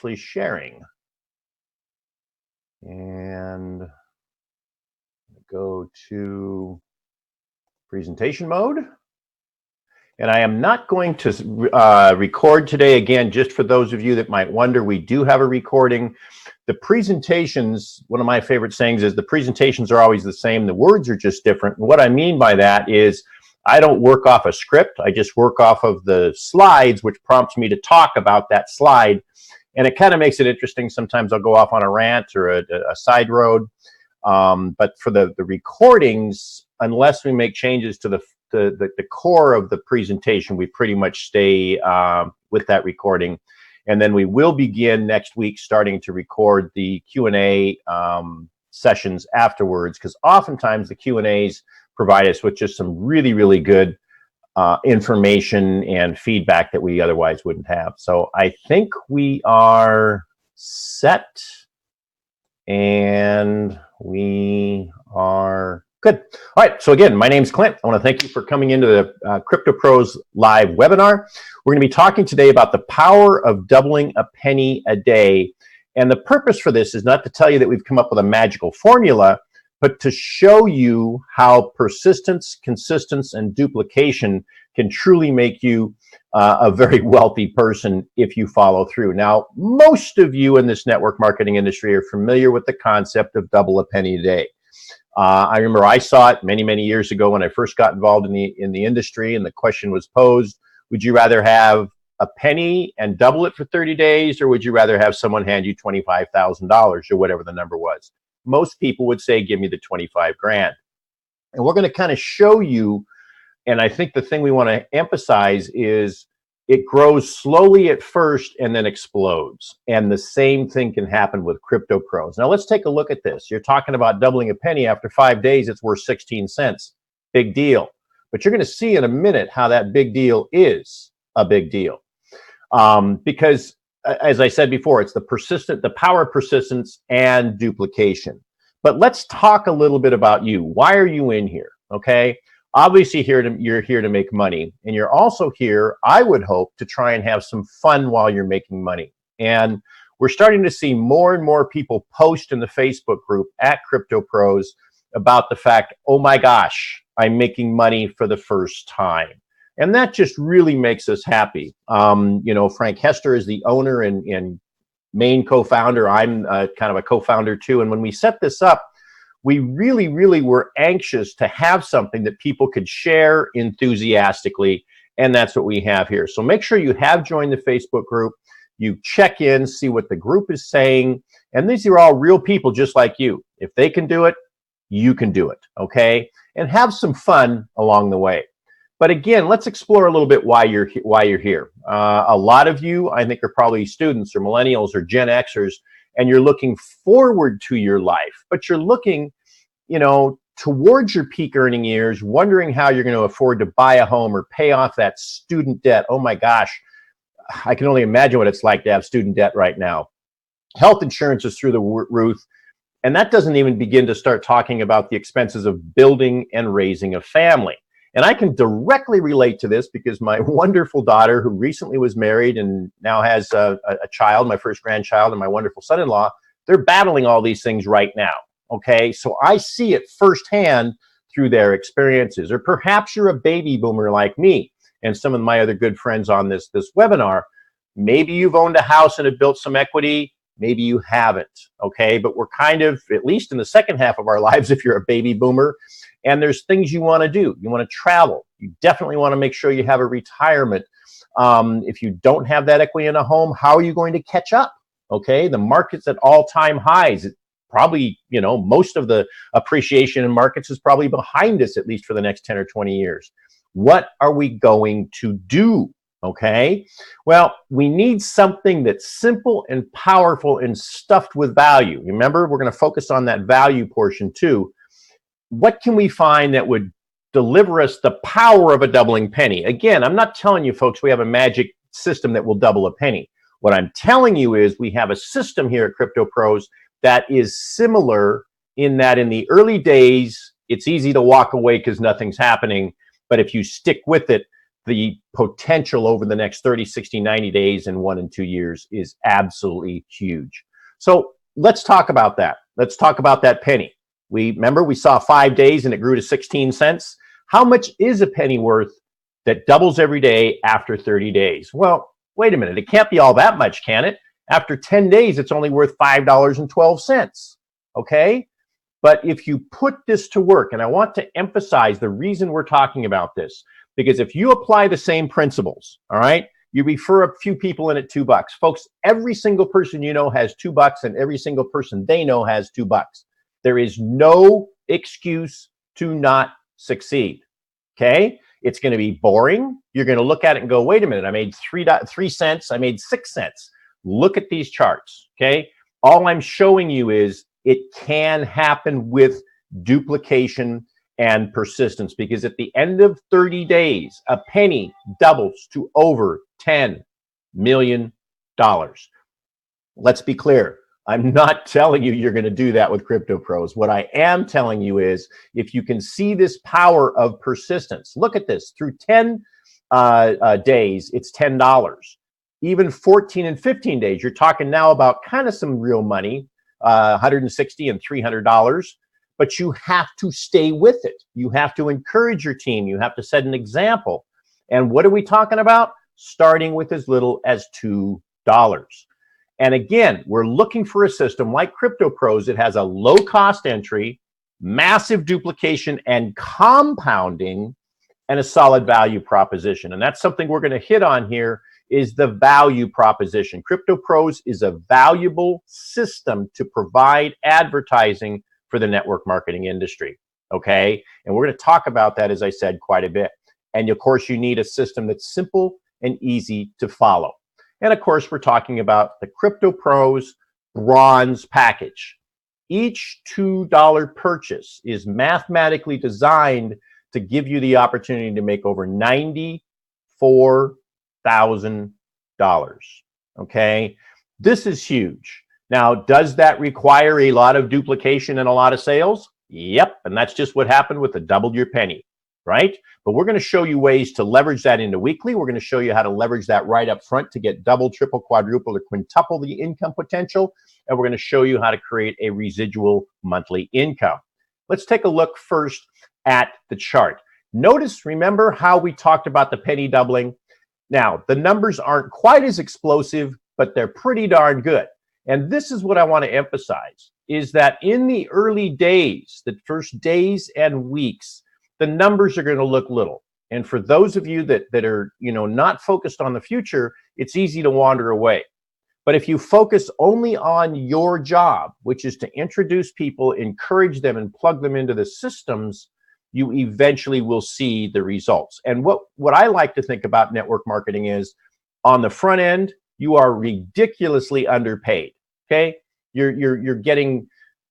actually sharing. And go to presentation mode. And I am not going to record today. Again, just for those of you that might wonder, we do have a recording. The presentations, one of my favorite sayings is the presentations are always the same. The words are just different. And what I mean by that is I don't work off a script. I just work off of the slides, which prompts me to talk about that slide. And it kind of makes it interesting. Sometimes I'll go off on a rant or a side road. But for the recordings, unless we make changes to the core of the presentation, we pretty much stay with that recording. And then we will begin next week starting to record the Q&A sessions afterwards, because oftentimes the Q&As provide us with just some really, really good information and feedback that we otherwise wouldn't have. So I think we are set and we are good. All right, so again, my name's Clint. I want to thank you for coming into the Cryptopros live webinar. We're going to be talking today about the power of doubling a penny a day. And the purpose for this is not to tell you that we've come up with a magical formula, but to show you how persistence, consistency, and duplication can truly make you a very wealthy person if you follow through. Now, most of you in this network marketing industry are familiar with the concept of double a penny a day. I remember I saw it many, many years ago when I first got involved in the industry, and the question was posed, would you rather have a penny and double it for 30 days, or would you rather have someone hand you $25,000 or whatever the number was? Most people would say, give me the 25 grand. And we're going to kind of show you, and I think the thing we want to emphasize is it grows slowly at first and then explodes. And the same thing can happen with Cryptopros. Now let's take a look at this. You're talking about doubling a penny. After 5 days, it's worth 16 cents. Big deal. But you're going to see in a minute how that big deal is a big deal. Because as I said before, it's the power of persistence and duplication. But let's talk a little bit about you. Why are you in here? Okay. Obviously, you're here to make money, and you're also here, I would hope, to try and have some fun while you're making money. And we're starting to see more and more people post in the Facebook group at Cryptopros about the fact, oh my gosh, I'm making money for the first time. And that just really makes us happy. You know, Frank Hester is the owner and main co-founder. I'm kind of a co-founder too. And when we set this up, we really, really were anxious to have something that people could share enthusiastically. And that's what we have here. So make sure you have joined the Facebook group. You check in, see what the group is saying. And these are all real people just like you. If they can do it, you can do it. Okay. And have some fun along the way. But again, let's explore a little bit why you're here. A lot of you, I think, are probably students or millennials or Gen Xers, and you're looking forward to your life, but you're looking, you know, towards your peak earning years, wondering how you're going to afford to buy a home or pay off that student debt. Oh my gosh, I can only imagine what it's like to have student debt right now. Health insurance is through the roof, and that doesn't even begin to start talking about the expenses of building and raising a family. And I can directly relate to this because my wonderful daughter, who recently was married and now has a child, my first grandchild, and my wonderful son-in-law, they're battling all these things right now. Okay, so I see it firsthand through their experiences. Or perhaps you're a baby boomer like me and some of my other good friends on this webinar. Maybe you've owned a house and have built some equity. Maybe you haven't. Okay, but we're kind of, at least in the second half of our lives, if you're a baby boomer, and there's things you want to do. You want to travel. You definitely want to make sure you have a retirement. If you don't have that equity in a home, how are you going to catch up? Okay, the market's at all-time highs. It probably, you know, most of the appreciation in markets is probably behind us, at least for the next 10 or 20 years. What are we going to do? Okay, well, we need something that's simple and powerful and stuffed with value. Remember, we're going to focus on that value portion too. What can we find that would deliver us the power of a doubling penny? Again, I'm not telling you folks we have a magic system that will double a penny. What I'm telling you is we have a system here at Cryptopros that is similar in that in the early days, it's easy to walk away because nothing's happening. But if you stick with it, the potential over the next 30, 60, 90 days and 1 and 2 years is absolutely huge. So let's talk about that. Let's talk about that penny. Remember we saw 5 days and it grew to 16 cents. How much is a penny worth that doubles every day after 30 days? Well, wait a minute. It can't be all that much, can it? After 10 days, it's only worth $5.12. Okay? But if you put this to work, and I want to emphasize the reason we're talking about this, because if you apply the same principles, all right, you refer a few people in at $2. Folks, every single person you know has $2, and every single person they know has $2. There is no excuse to not succeed. Okay? It's going to be boring. You're going to look at it and go, wait a minute, I made 3 cents, I made 6 cents. Look at these charts. Okay? All I'm showing you is it can happen with duplication and persistence, because at the end of 30 days, a penny doubles to over $10 million. Let's be clear. I'm not telling you you're going to do that with Cryptopros. What I am telling you is if you can see this power of persistence, look at this. Through 10 days, it's $10. Even 14 and 15 days, you're talking now about kind of some real money, $160 and $300. But you have to stay with it. You have to encourage your team. You have to set an example. And what are we talking about? Starting with as little as $2. And again, we're looking for a system like Cryptopros. It has a low cost entry, massive duplication and compounding, and a solid value proposition. And that's something we're going to hit on here, is the value proposition. Cryptopros is a valuable system to provide advertising for the network marketing industry. Okay? And we're going to talk about that, as I said, quite a bit. And of course, you need a system that's simple and easy to follow. And of course, we're talking about the Cryptopros Bronze package. Each $2 purchase is mathematically designed to give you the opportunity to make over $94,000. Okay? This is huge. Now, does that require a lot of duplication and a lot of sales? Yep, and that's just what happened with the double your penny, right? But we're going to show you ways to leverage that into weekly. We're going to show you how to leverage that right up front to get double, triple, quadruple, or quintuple the income potential. And we're going to show you how to create a residual monthly income. Let's take a look first at the chart. Notice, remember how we talked about the penny doubling? Now, the numbers aren't quite as explosive, but they're pretty darn good. And this is what I want to emphasize, is that in the early days, the first days and weeks, the numbers are going to look little. And for those of you that are, not focused on the future, it's easy to wander away. But if you focus only on your job, which is to introduce people, encourage them, and plug them into the systems, you eventually will see the results. And what I like to think about network marketing is, on the front end, you are ridiculously underpaid. Okay, you're getting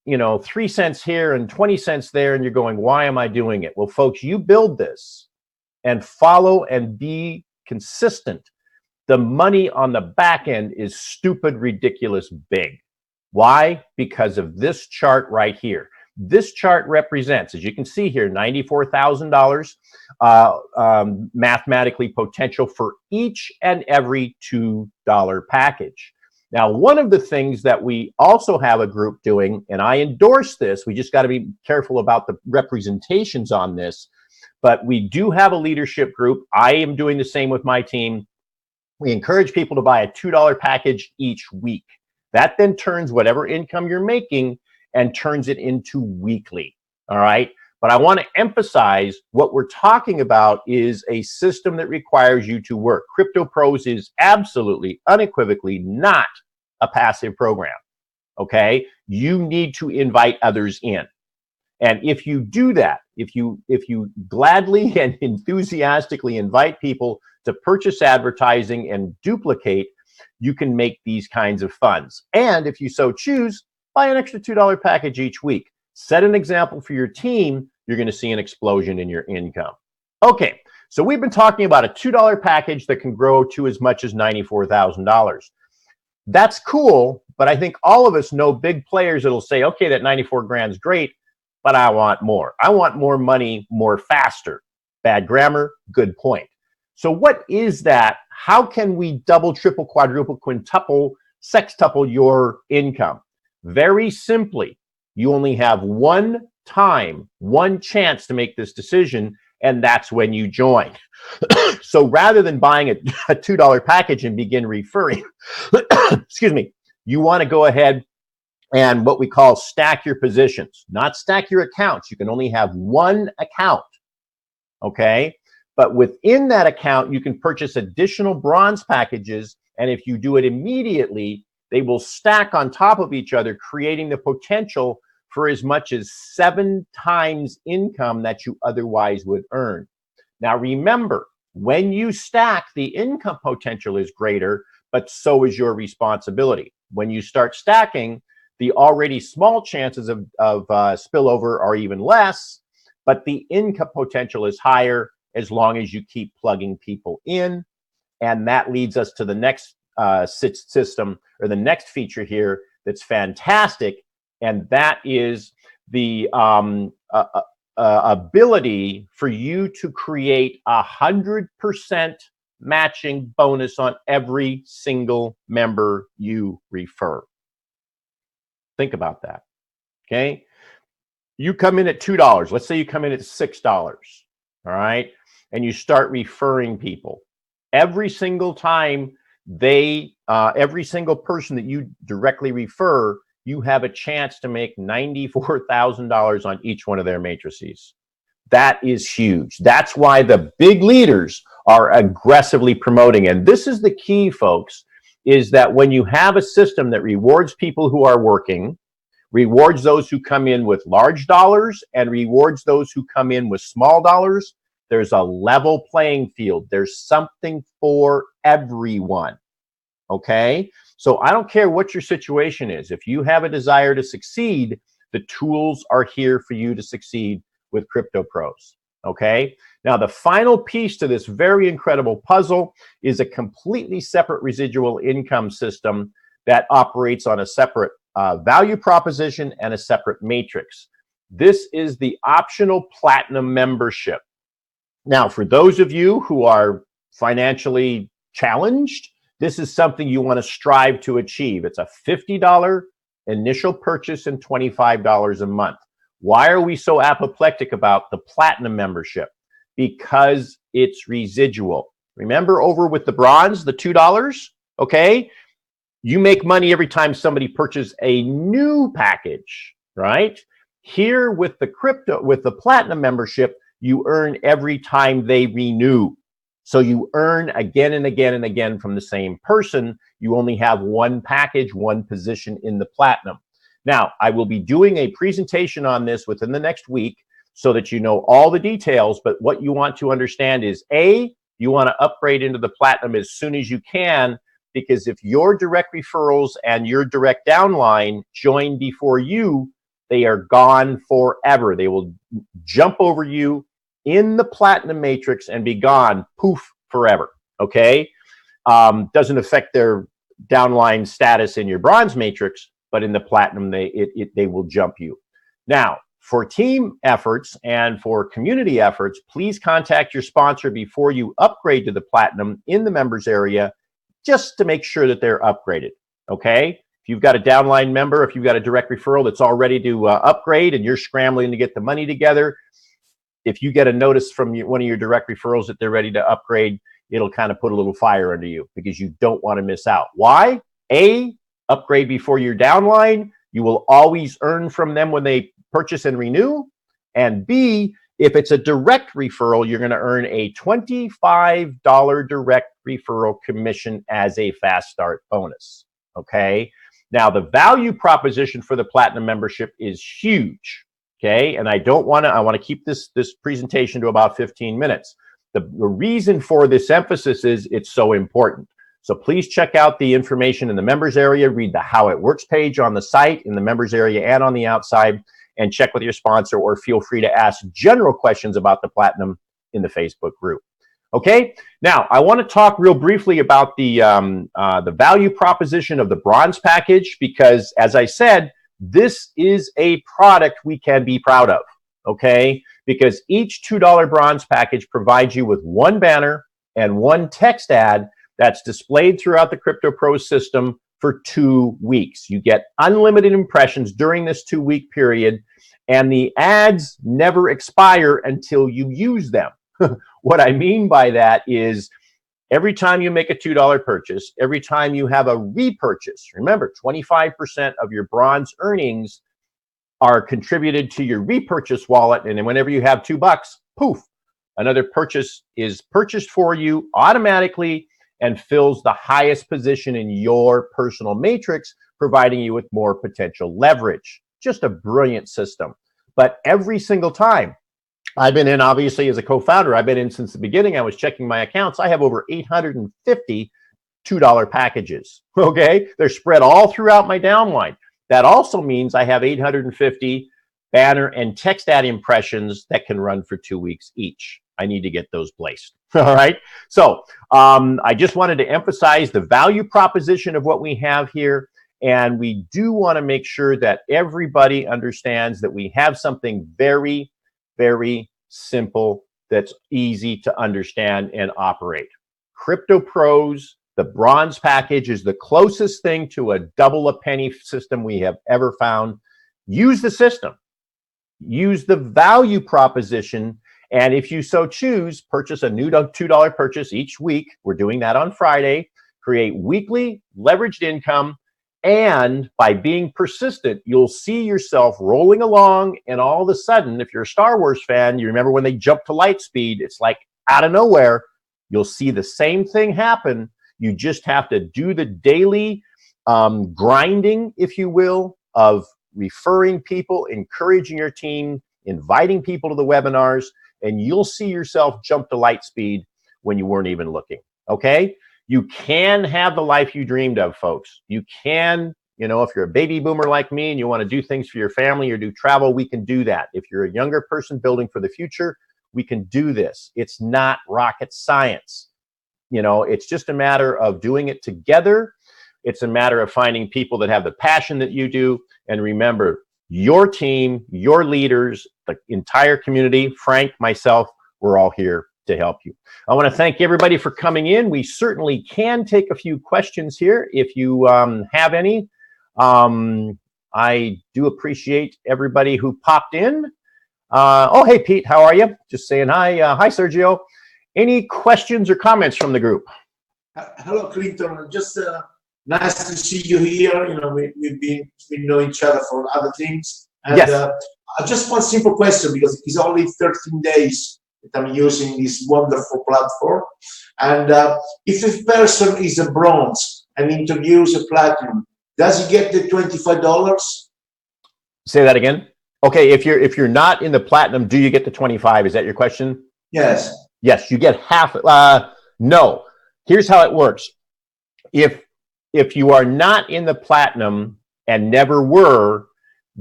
3 cents here and 20 cents there, and you're going, why am I doing it? Well, folks, you build this and follow and be consistent. The money on the back end is stupid, ridiculous big. Why? Because of this chart right here. This chart represents, as you can see here, $94,000 mathematically potential for each and every $2 package. Now, one of the things that we also have a group doing, and I endorse this, we just got to be careful about the representations on this, but we do have a leadership group. I am doing the same with my team. We encourage people to buy a $2 package each week. That then turns whatever income you're making and turns it into weekly, all right? But I want to emphasize what we're talking about is a system that requires you to work. Cryptopros is absolutely, unequivocally not a passive program, okay? You need to invite others in. And if you do that, if you gladly and enthusiastically invite people to purchase advertising and duplicate, you can make these kinds of funds. And if you so choose, buy an extra $2 package each week. Set an example for your team, you're going to see an explosion in your income. Okay, so we've been talking about a $2 package that can grow to as much as $94,000. That's cool, but I think all of us know big players that'll say, okay, that 94 grand's great, but I want more. I want more money, more faster. Bad grammar, good point. So what is that? How can we double, triple, quadruple, quintuple, sextuple your income? Very simply, you only have one time, one chance to make this decision, and that's when you join. So rather than buying a $2 package and begin referring, excuse me, you want to go ahead and what we call stack your positions, not stack your accounts. You can only have one account, okay? But within that account, you can purchase additional bronze packages, and if you do it immediately, they will stack on top of each other, creating the potential for as much as 7 times income that you otherwise would earn. Now remember, when you stack, the income potential is greater, but so is your responsibility. When you start stacking, the already small chances of spillover are even less, but the income potential is higher as long as you keep plugging people in. And that leads us to the next system, or the next feature here that's fantastic, and that is the ability for you to create 100% matching bonus on every single member you refer. Think about that, okay? You come in at $2. Let's say you come in at $6, all right? And you start referring people. Every single time every single person that you directly refer, you have a chance to make $94,000 on each one of their matrices. That is huge. That's why the big leaders are aggressively promoting. And this is the key, folks, is that when you have a system that rewards people who are working, rewards those who come in with large dollars, and rewards those who come in with small dollars, there's a level playing field. There's something for everyone, okay? So I don't care what your situation is. If you have a desire to succeed, the tools are here for you to succeed with Cryptopros, okay? Now, the final piece to this very incredible puzzle is a completely separate residual income system that operates on a separate value proposition and a separate matrix. This is the optional platinum membership. Now, for those of you who are financially challenged, this is something you want to strive to achieve. It's a $50 initial purchase and $25 a month. Why are we so apoplectic about the platinum membership? Because it's residual. Remember over with the bronze, the $2, okay? You make money every time somebody purchases a new package, right? Here with the platinum membership, you earn every time they renew. So you earn again and again and again from the same person. You only have one package, one position in the platinum. Now, I will be doing a presentation on this within the next week so that you know all the details, but what you want to understand is, A, you want to upgrade into the platinum as soon as you can, because if your direct referrals and your direct downline join before you, they are gone forever. They will jump over you in the platinum matrix and be gone, poof, forever, okay? Doesn't affect their downline status in your bronze matrix, but in the platinum, they will jump you. Now, for team efforts and for community efforts, please contact your sponsor before you upgrade to the platinum in the members area, just to make sure that they're upgraded, okay? If you've got a downline member, if you've got a direct referral that's all ready to upgrade and you're scrambling to get the money together, if you get a notice from one of your direct referrals that they're ready to upgrade, it'll kind of put a little fire under you because you don't want to miss out. Why? A, upgrade before your downline. You will always earn from them when they purchase and renew. And B, if it's a direct referral, you're going to earn a $25 direct referral commission as a fast start bonus, okay? Now, the value proposition for the platinum membership is huge, okay? And I want to keep this presentation to about 15 minutes. The reason for this emphasis is it's so important. So please check out the information in the members area, read the How It Works page on the site, in the members area and on the outside, and check with your sponsor, or feel free to ask general questions about the platinum in the Facebook group. Okay, now I want to talk real briefly about the value proposition of the bronze package, because as I said, this is a product we can be proud of, okay? Because each $2 bronze package provides you with one banner and 1 text ad that's displayed throughout the Cryptopros system for 2 weeks. You get unlimited impressions during this 2-week period, and the ads never expire until you use them. What I mean by that is every time you make a $2 purchase, every time you have a repurchase, remember 25% of your bronze earnings are contributed to your repurchase wallet, and then whenever you have $2, poof, another purchase is purchased for you automatically and fills the highest position in your personal matrix, providing you with more potential leverage. Just a brilliant system. But every single time I've been in, obviously as a co-founder, I've been in since the beginning. I was checking my accounts. I have over 850 $2 packages, okay? They're spread all throughout my downline. That also means I have 850 banner and text ad impressions that can run for 2 weeks each. I need to get those placed. All right. So I just wanted to emphasize the value proposition of what we have here. And we do want to make sure that everybody understands that we have something very, very simple that's easy to understand and operate. Cryptopros, the bronze package, is the closest thing to a double a penny system we have ever found. Use the system. Use the value proposition. And if you so choose, purchase a new $2 purchase each week. We're doing that on Friday. Create weekly leveraged income. And by being persistent, you'll see yourself rolling along. And all of a sudden, if you're a Star Wars fan, you remember when they jump to light speed, it's like out of nowhere, you'll see the same thing happen. You just have to do the daily grinding, if you will, of referring people, encouraging your team, inviting people to the webinars, and you'll see yourself jump to light speed when you weren't even looking, okay? You can have the life you dreamed of, folks. You can, you know, if you're a baby boomer like me and you want to do things for your family or do travel, we can do that. If you're a younger person building for the future, we can do this. It's not rocket science. You know, it's just a matter of doing it together. It's a matter of finding people that have the passion that you do. And remember, your team, your leaders, the entire community, Frank, myself, we're all here to help you. I want to thank everybody for coming in. We certainly can take a few questions here if you have any. I do appreciate everybody who popped in. Oh, hey, Pete, how are you? Just saying hi. Hi, Sergio. Any questions or comments from the group? Hello, Clinton. Just nice to see you here. You know, we know each other for other things. And yes. Just one simple question, because it's only 13 days that I'm using this wonderful platform. And if a person is a bronze and introduce a platinum, does he get the $25? Say that again. Okay, if you're not in the platinum, do you get the 25? Is that your question? Yes. Yes, you get half. No. Here's how it works. If you are not in the platinum and never were,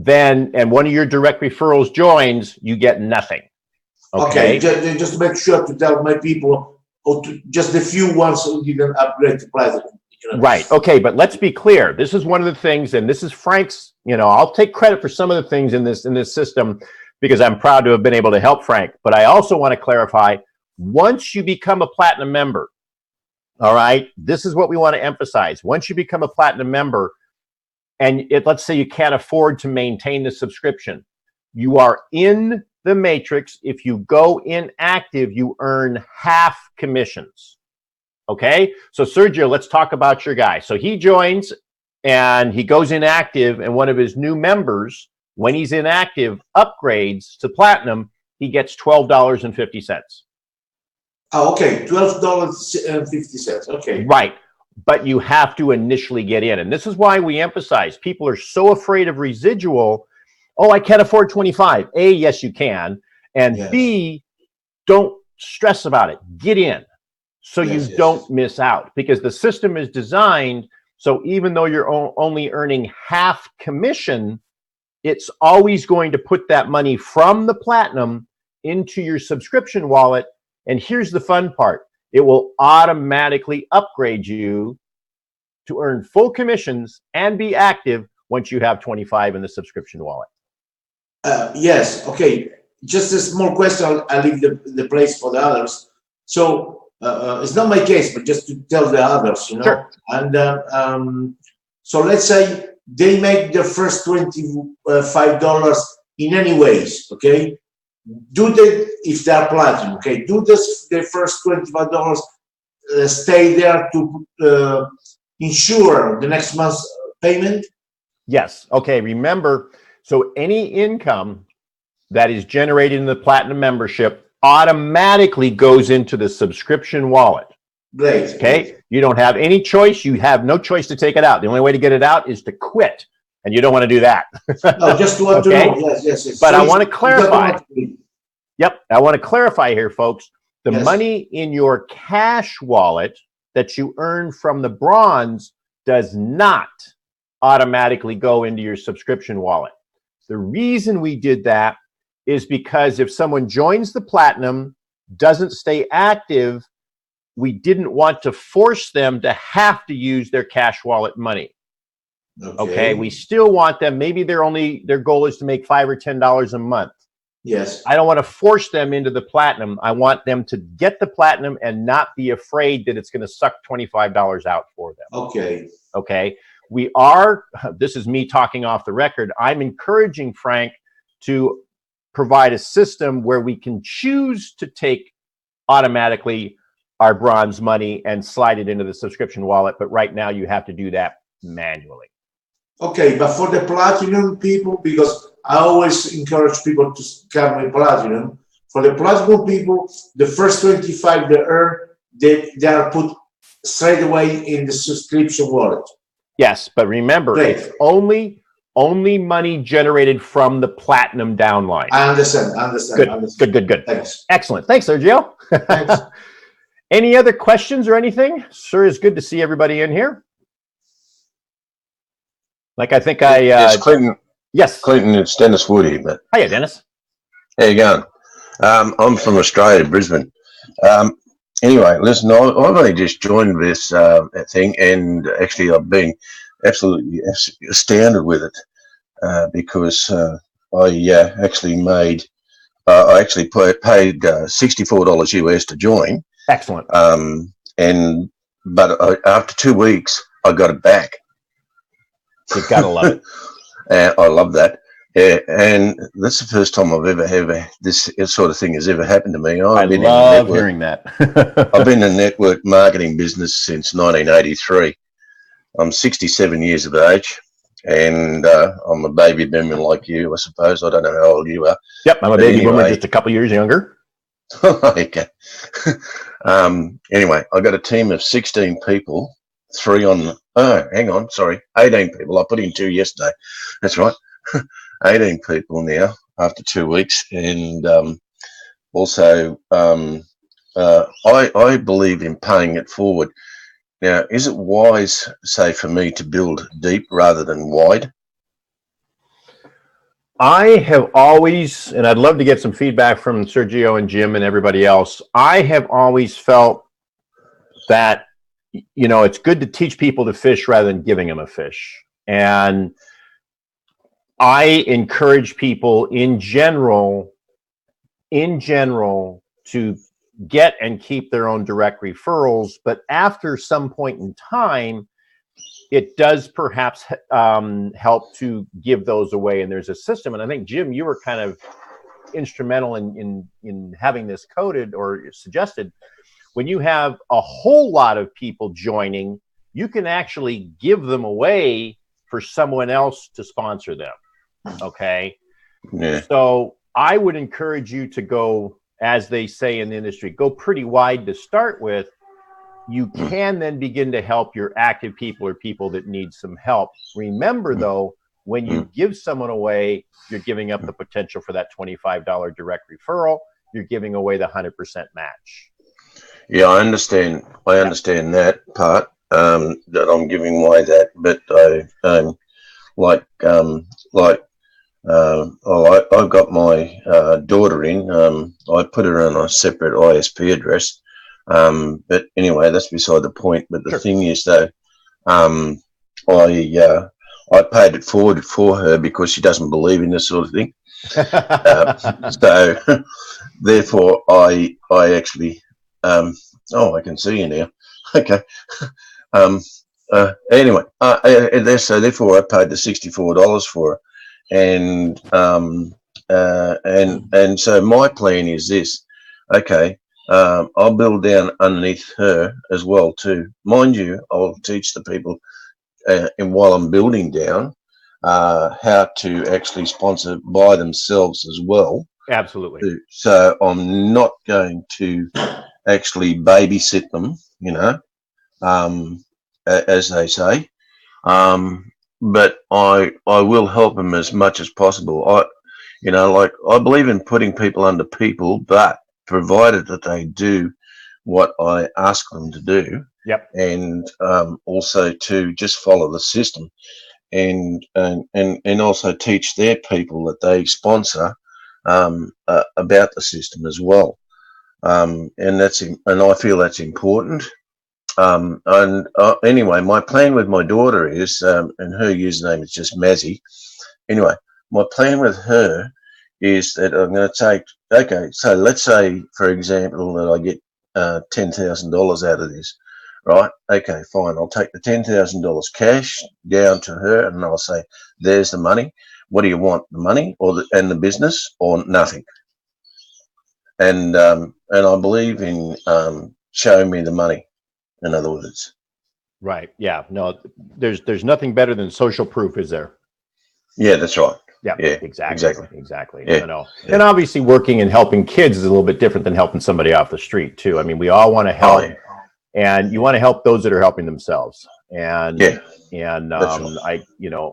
then and one of your direct referrals joins, you get nothing. Okay. Just to make sure to tell my people, or to just the few ones who didn't upgrade to platinum. You know? Right. Okay, but let's be clear. This is one of the things, and this is Frank's. You know, I'll take credit for some of the things in this system because I'm proud to have been able to help Frank. But I also want to clarify: once you become a platinum member, all right, this is what we want to emphasize. Once you become a platinum member, and let's say you can't afford to maintain the subscription, you are in the matrix. If you go inactive, you earn half commissions. Okay, so Sergio, let's talk about your guy. So he joins and he goes inactive, and one of his new members, when he's inactive, upgrades to platinum, he gets $12.50. Oh, okay, $12.50. Okay. Right. But you have to initially get in. And this is why we emphasize people are so afraid of residual. Oh, I can't afford 25. A, yes, you can. And yes. B, don't stress about it. Get in so you don't miss out, because the system is designed so even though you're only earning half commission, it's always going to put that money from the platinum into your subscription wallet. And here's the fun part. It will automatically upgrade you to earn full commissions and be active once you have 25 in the subscription wallet. Yes. Okay. Just a small question. I'll leave the place for the others. So it's not my case, but just to tell the others, you know. Sure. And so let's say they make their first $25 in any ways, okay? Do they, if they are platinum, okay? Do this their first $25 stay there to ensure the next month's payment? Yes. Okay. Remember, so any income that is generated in the platinum membership automatically goes into the subscription wallet. Great. Okay. Great. You don't have any choice. You have no choice to take it out. The only way to get it out is to quit. And you don't want to do that. No, just want to know. Yes, yes, yes. But so I want to clarify. Yep. I want to clarify here, folks. The Yes. money in your cash wallet that you earn from the bronze does not automatically go into your subscription wallet. The reason we did that is because if someone joins the platinum, doesn't stay active, we didn't want to force them to have to use their cash wallet money. Okay. We still want them, maybe their goal is to make $5 or $10 a month. Yes. I don't want to force them into the platinum. I want them to get the platinum and not be afraid that it's going to suck $25 out for them. Okay. Okay. This is me talking off the record. I'm encouraging Frank to provide a system where we can choose to take automatically our bronze money and slide it into the subscription wallet. But right now you have to do that manually. Okay. But for the platinum people, because I always encourage people to come with platinum. For the platinum people, the first 25 they earn, they are put straight away in the subscription wallet. Yes, but remember, Great. It's only money generated from the platinum downline. I understand. Good. Thanks. Excellent. Thanks, Sergio. Thanks. Any other questions or anything? Sure is good to see everybody in here. Like I think Yes, Clinton. Yes. Clinton, it's Dennis Wood here. But Hiya, Dennis. how you going? I'm from Australia, Brisbane. Anyway, listen, I've only just joined this thing, and actually I've been absolutely astounded with it because I actually paid $64 US to join. Excellent. But after 2 weeks, I got it back. You gotta love it. I love that. Yeah, and that's the first time I've ever this sort of thing has ever happened to me. I love hearing that. I've been in the network marketing business since 1983. I'm 67 years of age, and I'm a baby boomer like you, I suppose. I don't know how old you are. Yep, I'm a baby boomer, just a couple years younger. Okay. Anyway, I got a team of 16 people, 18 people. I put in 2 yesterday. That's right. 18 people now after 2 weeks, and also I believe in paying it forward. Now, is it wise, say, for me to build deep rather than wide? I have always, and I'd love to get some feedback from Sergio and Jim and everybody else, I have always felt that, it's good to teach people to fish rather than giving them a fish. And I encourage people in general to get and keep their own direct referrals, but after some point in time, it does perhaps help to give those away. And there's a system, and I think, Jim, you were kind of instrumental in having this coded or suggested. When you have a whole lot of people joining, you can actually give them away for someone else to sponsor them. Okay. Yeah. So I would encourage you to go, as they say in the industry, go pretty wide to start with. You can then begin to help your active people or people that need some help. Remember, though, when you give someone away, you're giving up the potential for that $25 direct referral. You're giving away the 100% match. Yeah, I understand. I understand that part, that I'm giving away that, but I've got my daughter in. I put her on a separate ISP address. But anyway, that's beside the point. But the thing is, though, I paid it forward for her because she doesn't believe in this sort of thing. So therefore, I actually Oh, I can see you now. Okay. Anyway, so therefore I paid the $64 for it, and so my plan is this. Okay, I'll build down underneath her as well too. Mind you, I'll teach the people, and while I'm building down, how to actually sponsor by themselves as well. Absolutely. So I'm not going to actually babysit them, as they say. But I will help them as much as possible. Like I believe in putting people under people, but provided that they do what I ask them to do. Yep. And also to just follow the system, and also teach their people that they sponsor about the system as well. And I feel that's important. Anyway, my plan with my daughter is, and her username is just Mazzy. Anyway, my plan with her is that I'm going to take, okay, so let's say, for example, that I get $10,000 out of this, right? Okay, fine. I'll take the $10,000 cash down to her, and I'll say, there's the money. What do you want, the money and the business, or nothing? And I believe in showing me the money. In other words, right? Yeah. No, there's nothing better than social proof, is there? Yeah, that's right. Yeah, exactly. Yeah. Yeah. And obviously, working and helping kids is a little bit different than helping somebody off the street too. I mean, we all want to help, and you want to help those that are helping themselves. And right.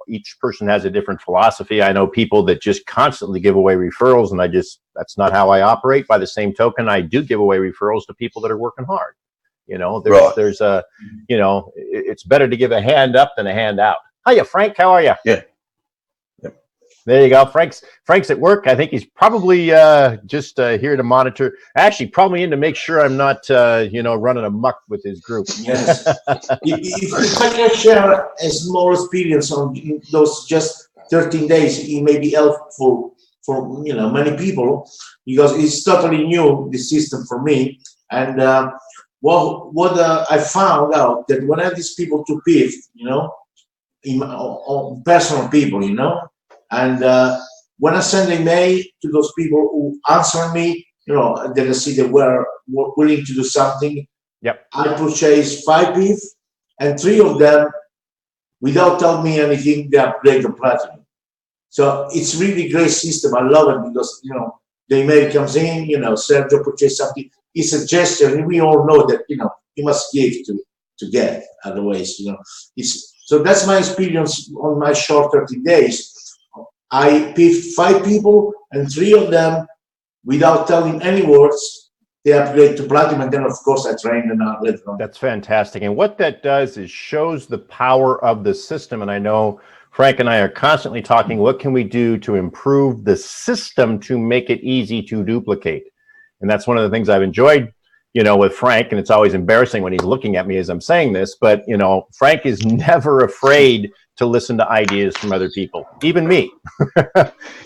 Each person has a different philosophy. I know people that just constantly give away referrals, and that's not how I operate. By the same token, I do give away referrals to people that are working hard. There's it's better to give a hand up than a hand out. Hiya, Frank. How are you? Yeah. There you go. Frank's at work. I think he's probably just here to monitor. Actually, probably in to make sure I'm not running amok with his group. Yes. if I can share a small experience on those just 13 days, it may be helpful for many people, because it's totally new, the system for me. And what I found out that when I have these people to PIF, personal people, and when I send an email to those people who answer me, then I see they were willing to do something. Yep. I purchased 5 PIF, and 3 of them, without telling me anything, they upgrade to platinum. So it's really great system. I love it because the email comes in, Sergio purchased something. It's a gesture, and we all know that you must give to get. Otherwise, so that's my experience on my short 30 days. I picked 5 people, and 3 of them, without telling any words, they upgrade to platinum, and then of course I train them out later on. That's fantastic. And what that does is shows the power of the system. And I know Frank and I are constantly talking, what can we do to improve the system to make it easy to duplicate? And that's one of the things I've enjoyed, with Frank. And it's always embarrassing when he's looking at me as I'm saying this, but Frank is never afraid to listen to ideas from other people, even me.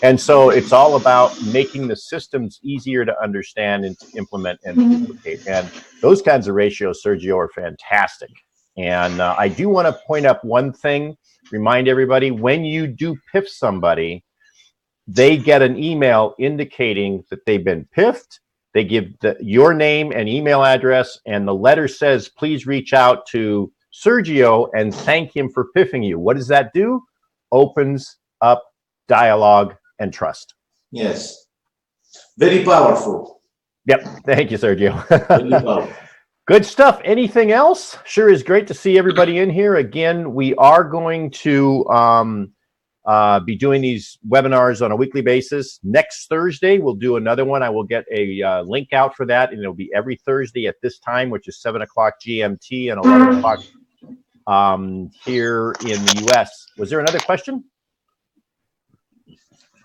And so it's all about making the systems easier to understand and to implement and to duplicate. And those kinds of ratios, Sergio, are fantastic. And I do want to point up one thing, remind everybody, when you do PIF somebody, they get an email indicating that they've been PIFed. They give your name and email address, and the letter says, please reach out to Sergio and thank him for PIFing you. What does that do? Opens up dialogue and trust. Yes. Very powerful. Yep. Thank you, Sergio. Very powerful. Good stuff. Anything else? Sure is great to see everybody in here. Again, we are going to be doing these webinars on a weekly basis. Next Thursday, we'll do another one. I will get a link out for that, and it'll be every Thursday at this time, which is 7 o'clock GMT and 11 o'clock here in the US. Was there another question?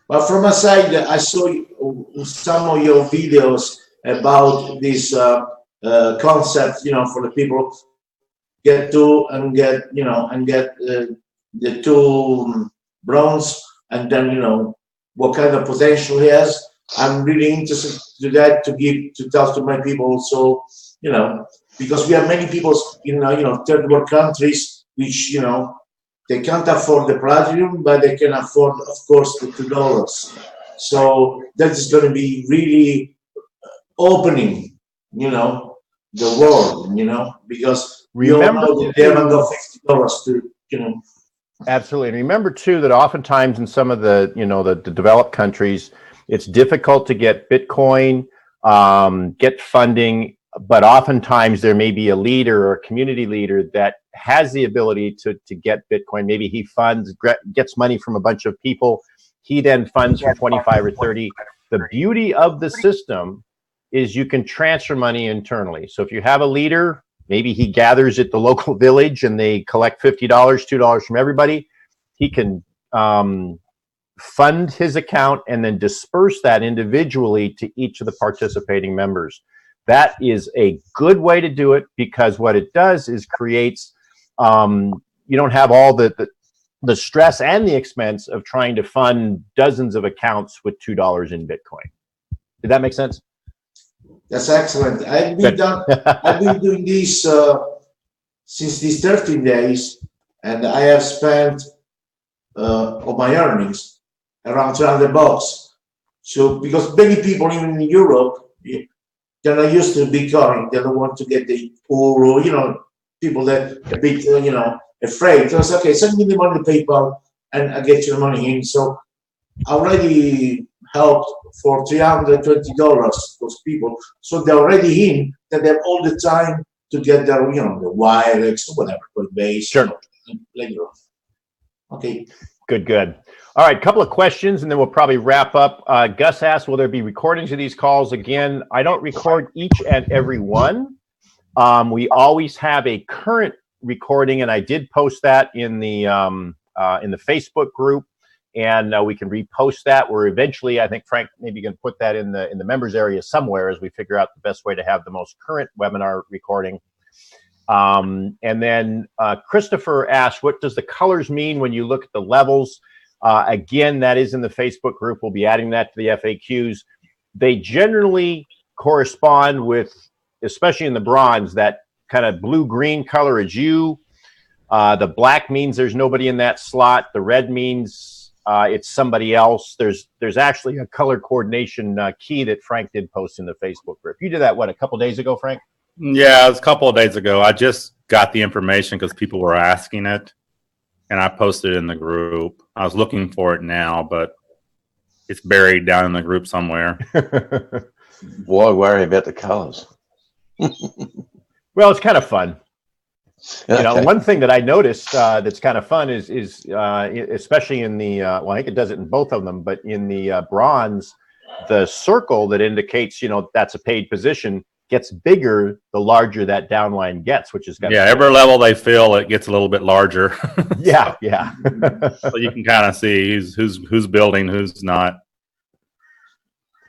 Well, from my side, I saw some of your videos about this concept, for the people get the 2 bronze, and then what kind of potential he has. I'm really interested to that, to tell to my people also, you know, because we have many people in third world countries which they can't afford the platinum, but they can afford, of course, the $2. So that is going to be really opening, the world, because we all know that they haven't got $50 to. Absolutely. And remember too that oftentimes in some of the the developed countries, it's difficult to get Bitcoin, get funding, but oftentimes there may be a leader or a community leader that has the ability to get Bitcoin. Maybe he gets money from a bunch of people. He then funds for 25 or 30. The beauty of the system is you can transfer money internally. So if you have a leader, maybe he gathers at the local village and they collect $50, $2 from everybody. He can fund his account and then disperse that individually to each of the participating members. That is a good way to do it, because what it does is creates, you don't have all the stress and the expense of trying to fund dozens of accounts with $2 in Bitcoin. Did that make sense? That's excellent. I've been doing this since these 13 days, and I have spent of my earnings around $300. So because many people even in Europe, they're not used to Bitcoin, they don't want to get the euro, people that a bit afraid. So I said, okay, send me the money to PayPal and I get your money in. So I already helped for $320 those people. So they're already in, that they have all the time to get their, the Wirex or whatever, Coinbase. Sure. Later on. Okay. Good. All right, couple of questions and then we'll probably wrap up. Gus asked, will there be recordings of these calls? Again, I don't record each and every one. We always have a current recording, and I did post that in the Facebook group, and we can repost that. We're eventually, I think Frank maybe going to put that in the members area somewhere as we figure out the best way to have the most current webinar recording. And then Christopher asked, what does the colors mean when you look at the levels? Again, that is in the Facebook group. We'll be adding that to the FAQs. They generally correspond with, especially in the bronze, that kind of blue-green color is you. The black means there's nobody in that slot. The red means it's somebody else. There's actually a color coordination key that Frank did post in the Facebook group. You did that, what, a couple days ago, Frank? Yeah, it was a couple of days ago. I just got the information because people were asking it, and I posted it in the group. I was looking for it now, but it's buried down in the group somewhere. Why worry about the colors? Well, it's kind of fun. Okay. One thing that I noticed that's kind of fun is especially in the well, I think it does it in both of them, but in the bronze, the circle that indicates that's a paid position gets bigger the larger that downline gets, which is yeah, every level they fill, it gets a little bit larger. Yeah. So you can kind of see who's building, who's not.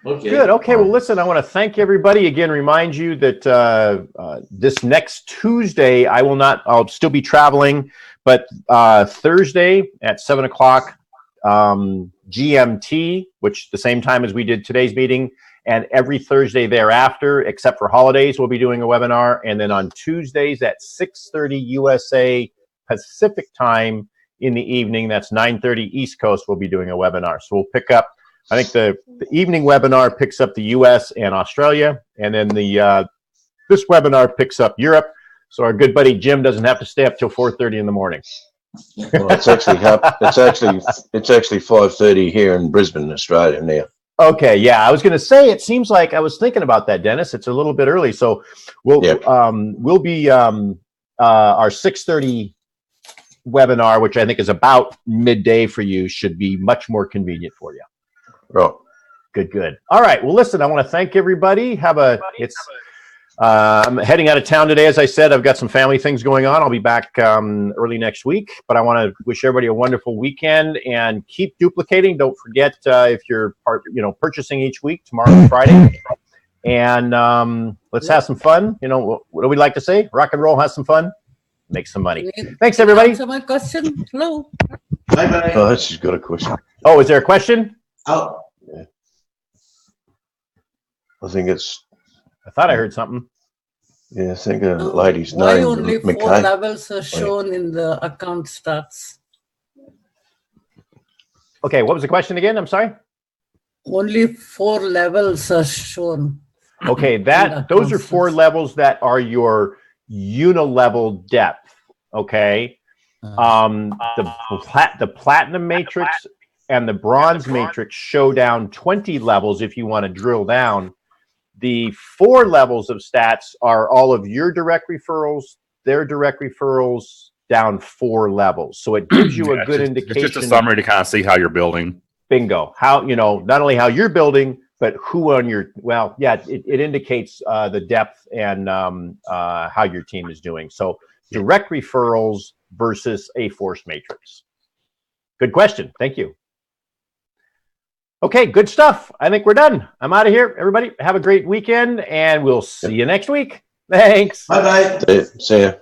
Okay. Good. Okay. Well, listen, I want to thank everybody again. Remind you that this next Tuesday, I'll still be traveling, but Thursday at 7 o'clock GMT, which the same time as we did today's meeting, and every Thursday thereafter, except for holidays, we'll be doing a webinar. And then on Tuesdays at 6:30 USA Pacific time in the evening, that's 9:30 East Coast, we'll be doing a webinar. So we'll pick up, I think the evening webinar picks up the US and Australia, and then this webinar picks up Europe. So our good buddy Jim doesn't have to stay up till 4:30 in the morning. Well, it's actually 5:30 here in Brisbane, Australia now. Okay, yeah, I was going to say, it seems like I was thinking about that, Dennis. It's a little bit early, so we'll be our 6:30 webinar, which I think is about midday for you, should be much more convenient for you. Right. Good. All right. Well, listen, I want to thank everybody. I'm heading out of town today. As I said, I've got some family things going on. I'll be back early next week, but I want to wish everybody a wonderful weekend and keep duplicating. Don't forget if you're purchasing each week, tomorrow, Friday, and let's have some fun. What do we like to say? Rock and roll, have some fun, make some money. Thanks, everybody. Answer my question. Hello. Bye. Oh, she's got a question. Oh, is there a question? Oh. I think it's. I thought I heard something. Yeah, I think a lady's Why name, only 4 McKay. levels are shown in the account stats? Okay, what was the question again? I'm sorry. Only 4 levels are shown. Okay, And those are 4 constants. levels that are your unilevel depth. Okay, the platinum matrix and the bronze matrix show down 20 levels if you want to drill down. The 4 levels of stats are all of your direct referrals, their direct referrals, down 4 levels. So it gives you a good indication. It's just a summary to kind of see how you're building. Bingo. How, not only how you're building, but who on your, well, yeah, it indicates the depth and how your team is doing. So direct referrals versus a force matrix. Good question. Thank you. Okay, good stuff. I think we're done. I'm out of here. Everybody have a great weekend and we'll see you next week. Thanks. Bye-bye. See ya.